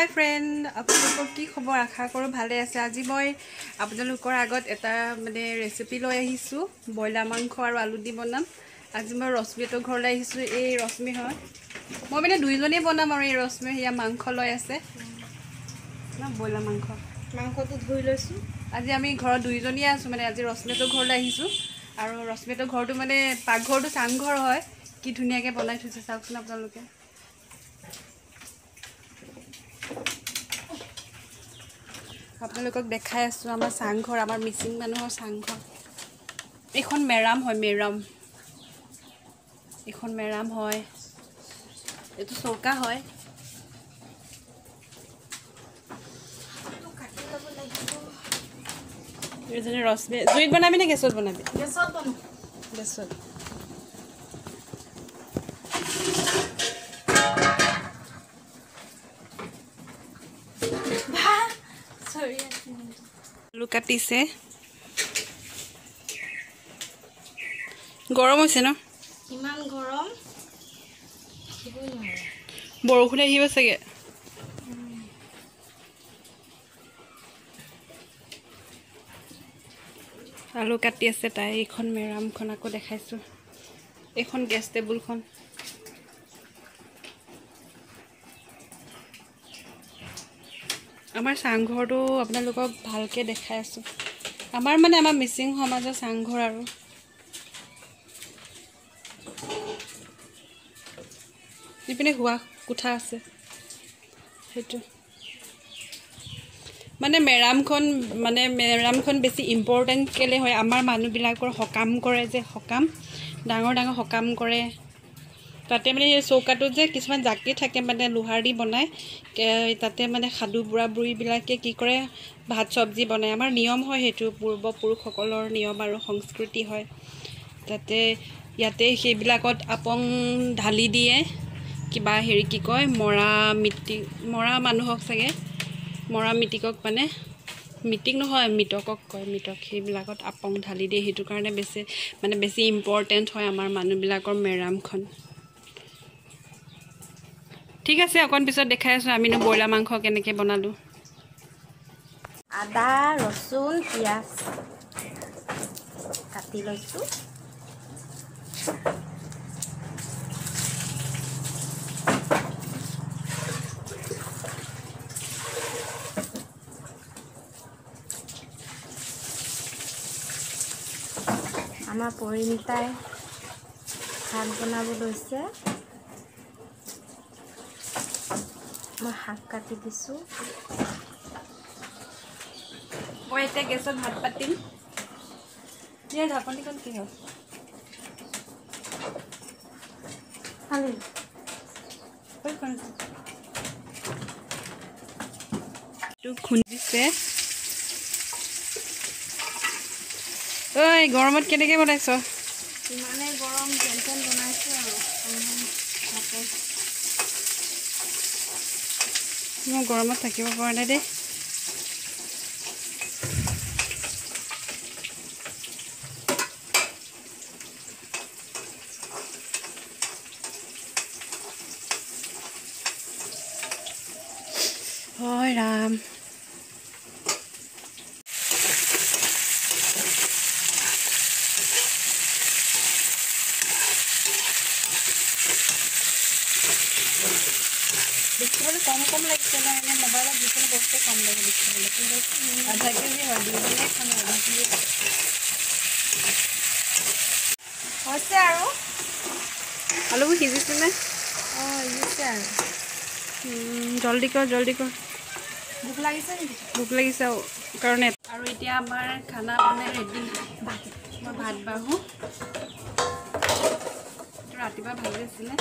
হাই friend, আপোনালোকৰ কি খবৰ? আশা কৰোঁ ভালে আছে। আজি মই আপোনালোকৰ আগত এটা ৰেচিপি লৈ আহিছোঁ। ব্ৰইলাৰ মাংস আৰু আলু দি বনাম। আজি মই ৰশ্মিহঁতৰ ঘৰলৈ আহিছোঁ। এই ৰশ্মি হয়, মই দুইজনেই বনাম আৰু এই ৰশ্মি সেয়া মাংস লৈ আছে ন, ব্ৰইলাৰ মাংসটো ধুই লৈছোঁ। আজি আমি ঘৰত দুইজনীয়ে আছোঁ, আজি ৰশ্মিহঁতৰ ঘৰলৈ আহিছোঁ। আৰু ৰশ্মিহঁতৰ ঘৰটো পাকঘৰটো চাংঘৰ হয়। কি ধুনীয়াকৈ বনাই থৈছে চাওকচোন আপোনালোকে। আপোনালোকক দেখাই আছোঁ আমাৰ চাংঘৰ, আমাৰ মিচিং মানুহৰ চাংঘৰ। এইখন মেৰাম হয়, এইখন মেৰাম হয়, এইটো চৌকা হয়। এইজনী ৰশ্মি, জুইত বনাবি নে গেছত বনাবি? গেছত বনাম। গেছত আলু কাটিছে। গৰম হৈছে ন? ইমান গৰম, বৰষুণ আহিব চাগে। আলু কাটি আছে তাই। এইখন মেৰামখন আকৌ দেখাইছোঁ। এইখন গেছ টেবুলখন। আমাৰ চাংঘৰটো আপোনালোকক ভালকৈ দেখাই আছোঁ। আমাৰ আমাৰ মিচিং সমাজৰ চাংঘৰ আৰু ইপিনে শোৱা কোঠা আছে। সেইটো মেৰামখন বেছি ইম্পৰ্টেণ্ট কেলৈ হয়, আমাৰ মানুহবিলাকৰ সকাম কৰে যে, ডাঙৰ ডাঙৰ সকাম কৰে। তাতে সেই চৌকাটোত যে কিছুমান জাকি থাকে, লোহাৰ দি বনায়। তাতে সাধু বুঢ়া বুঢ়ীবিলাকে কি কৰে, ভাত চব্জি বনায়। আমাৰ নিয়ম হয়, সেইটো পূৰ্বপুৰুষসকলৰ নিয়ম আৰু সংস্কৃতি হয়। ইয়াতে সেইবিলাকত আপং ঢালি দিয়ে। কিবা কি কয়, মৰা মানুহক চাগে, মৰা মিতিকক মিতিক নহয়, মৃতকক কয়, মৃতক। সেইবিলাকত আপং ঢালি দিয়ে। সেইটো কাৰণে বেছি ইম্পৰ্টেণ্ট হয় আমাৰ মানুহবিলাকৰ মেৰামখন। ঠিক আছে, অকণ পিছত দেখাই আছোঁ আমিনো ব্ৰইলাৰ মাংস কেনেকৈ বনালোঁ। আদা, ৰচুন, পিঁয়াজ কাটি লৈছোঁ। আমাৰ পৰিণীতাই ভাত বনাব লৈছে। মই শাক কাটি দিছোঁ। মই এতিয়া গেছত ভাত পাতিম। ইয়াৰ ঢাকনিখন কি হ'ল? খুন্দিছে। ঐ, গৰমত কেনেকৈ বনাইছ? ইমানেই গৰম, যেন বনাইছোঁ আৰু মই গৰমত থাকিব পৰা নাই দেই। হয় ৰাম। দেখিবলৈ কম লাগিছে ন, মোবাইলত যিকোনো বস্তু কম লাগে দেখিবলৈ, কিন্তু আধা কেজি হয়, দুজনে খাম আধা কেজি হৈছে আৰু আলুবোৰ সিজিছেনে? সিজিছে আৰু জলদি কৰ। ভোক লাগিছে নেকি? ভোক লাগিছে কাৰণে। আৰু এতিয়া আমাৰ খানা ৰেডি। মই ভাত বাঢ়োঁ। ৰাতিপুৱা ভাজি আছিলে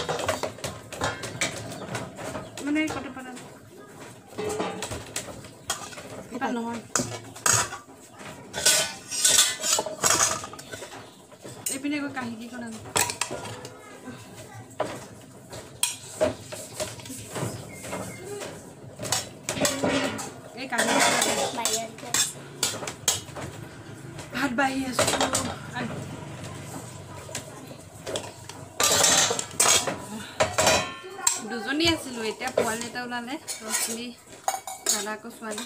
কটা নহয়। এইপিনে আকৌ কাঁহী কেইখন আনো। এই কাঁহী ভাত বাঢ়ি আছোঁ। দুজনী শুনি আছিলোঁ এতিয়া পোৱালি এটা ওলালে ৰশ্মি দাদাকো ছোৱালী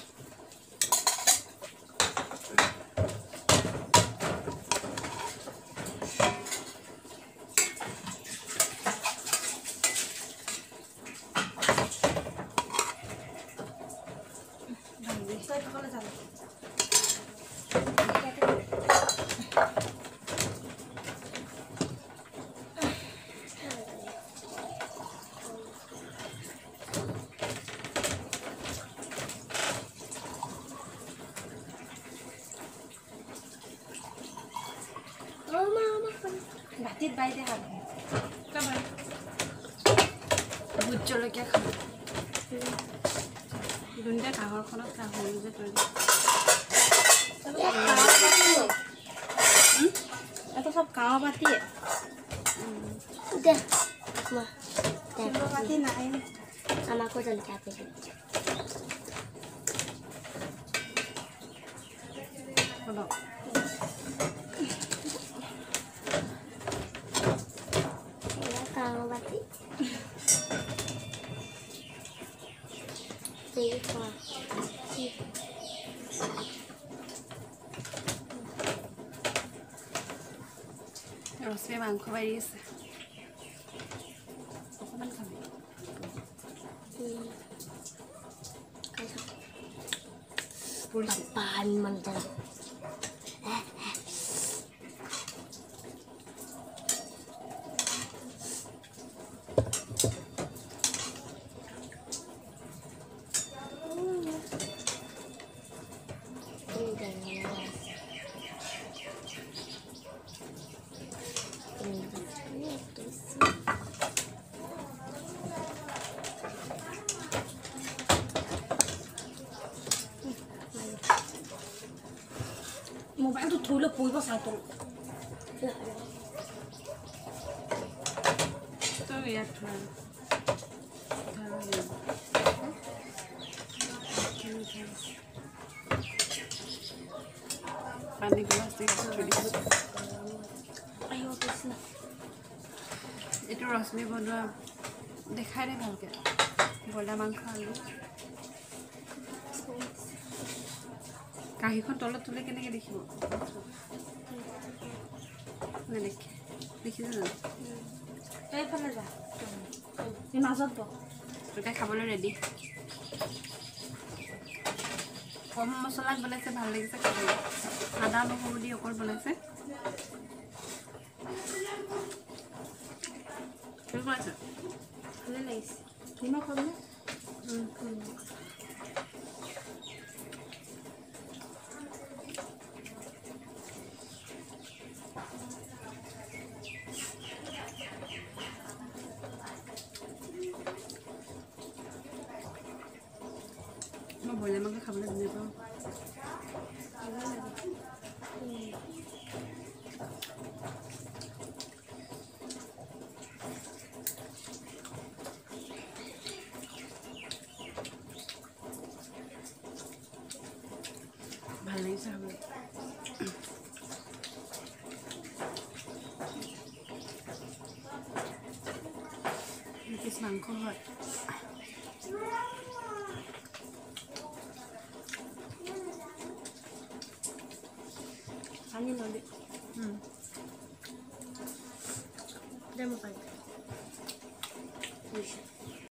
ভাতিত বাইদে খাব ভোট জলকীয়া খাব দুনিয়া কাঁহৰখনত কাঁহৰ যে তই এটা সব কাঁহ বাতি বাতি নাই আমাকো জলকীয়া পেছে Bati. ৰশ্মি মাংস বাঢ়ি আছে অকণমান খাবি Papan mantan. Mobil tuh dulu pulpo satu. Tuh ya tuh. Panik gelas deh. Ayo kesana. Itu Rosmi বনোৱা দেখাই দে ভালকে বলা মাংস আলু কাহিখন তলত তুলে কেনেকৈ দেখিব নেদেখে দেখিছে জানো এইফালে যা এই মাজত ব তোকে খাবলৈ ৰেডি কম মছলাত বনাইছে ভাল লাগিছে খাবলৈ আদা নহৰু দি অকল বনাইছে কেনেকুৱা আছে ভালে লাগিছে নিমখ হ'বনে মই বইলাৰ মাংস খাবলৈ ধুনীয়া পাওঁ ভাল লাগিছে খাবলৈ পিছ মাংস হয় পানী নদী